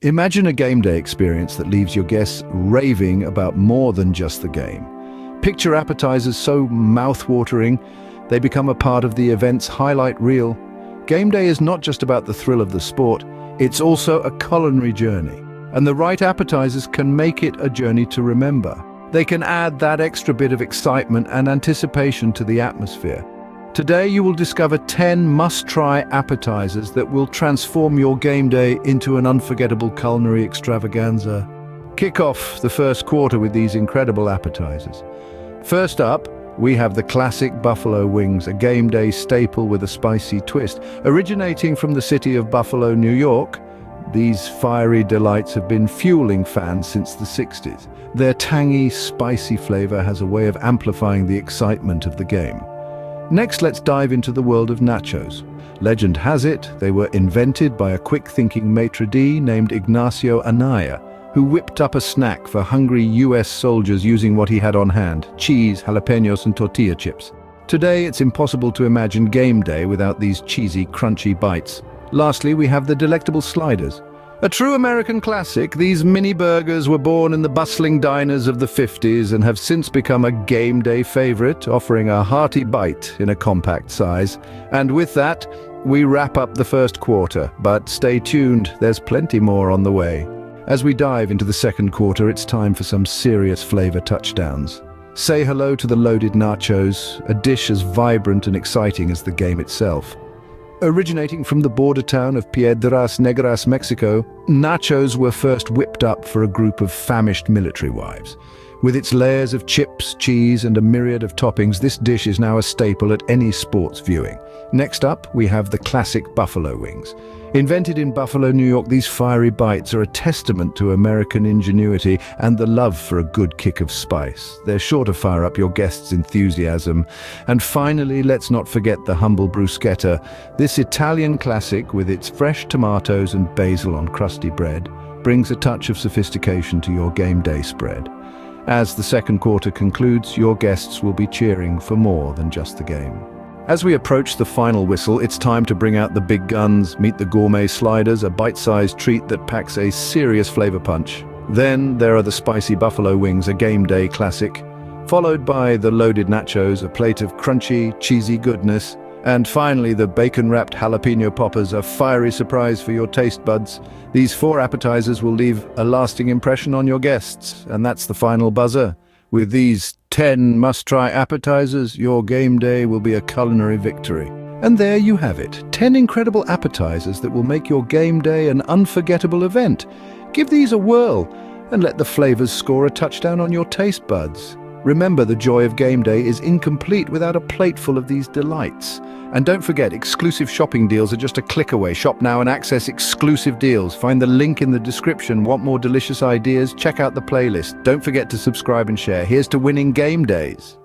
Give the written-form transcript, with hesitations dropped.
Imagine a game day experience that leaves your guests raving about more than just the game. Picture appetizers so mouth-watering, they become a part of the event's highlight reel. Game day is not just about the thrill of the sport, it's also a culinary journey. And the right appetizers can make it a journey to remember. They can add that extra bit of excitement and anticipation to the atmosphere. Today you will discover 10 must-try appetizers that will transform your game day into an unforgettable culinary extravaganza. Kick off the first quarter with these incredible appetizers. First up, we have the classic buffalo wings, a game day staple with a spicy twist. Originating from the city of Buffalo, New York, these fiery delights have been fueling fans since the 60s. Their tangy, spicy flavor has a way of amplifying the excitement of the game. Next, let's dive into the world of nachos. Legend has it, they were invented by a quick-thinking maitre d' named Ignacio Anaya, who whipped up a snack for hungry US soldiers using what he had on hand: cheese, jalapenos, and tortilla chips. Today, it's impossible to imagine game day without these cheesy, crunchy bites. Lastly, we have the delectable sliders. A true American classic, these mini burgers were born in the bustling diners of the 50s and have since become a game day favorite, offering a hearty bite in a compact size. And with that, we wrap up the first quarter, but stay tuned, there's plenty more on the way. As we dive into the second quarter, it's time for some serious flavor touchdowns. Say hello to the loaded nachos, a dish as vibrant and exciting as the game itself. Originating from the border town of Piedras Negras, Mexico, nachos were first whipped up for a group of famished military wives. With its layers of chips, cheese, and a myriad of toppings, this dish is now a staple at any sports viewing. Next up, we have the classic buffalo wings. Invented in Buffalo, New York, these fiery bites are a testament to American ingenuity and the love for a good kick of spice. They're sure to fire up your guests' enthusiasm. And finally, let's not forget the humble bruschetta. This Italian classic, with its fresh tomatoes and basil on crusty bread, brings a touch of sophistication to your game day spread. As the second quarter concludes, your guests will be cheering for more than just the game. As we approach the final whistle, it's time to bring out the big guns. Meet the gourmet sliders, a bite-sized treat that packs a serious flavor punch. Then there are the spicy buffalo wings, a game day classic, followed by the loaded nachos, a plate of crunchy, cheesy goodness. And finally, the bacon-wrapped jalapeno poppers, a fiery surprise for your taste buds. These 4 appetizers will leave a lasting impression on your guests, and that's the final buzzer. With these 10 must-try appetizers, your game day will be a culinary victory. And there you have it, 10 incredible appetizers that will make your game day an unforgettable event. Give these a whirl and let the flavors score a touchdown on your taste buds. Remember, the joy of game day is incomplete without a plate full of these delights. And don't forget, exclusive shopping deals are just a click away. Shop now and access exclusive deals. Find the link in the description. Want more delicious ideas? Check out the playlist. Don't forget to subscribe and share. Here's to winning game days.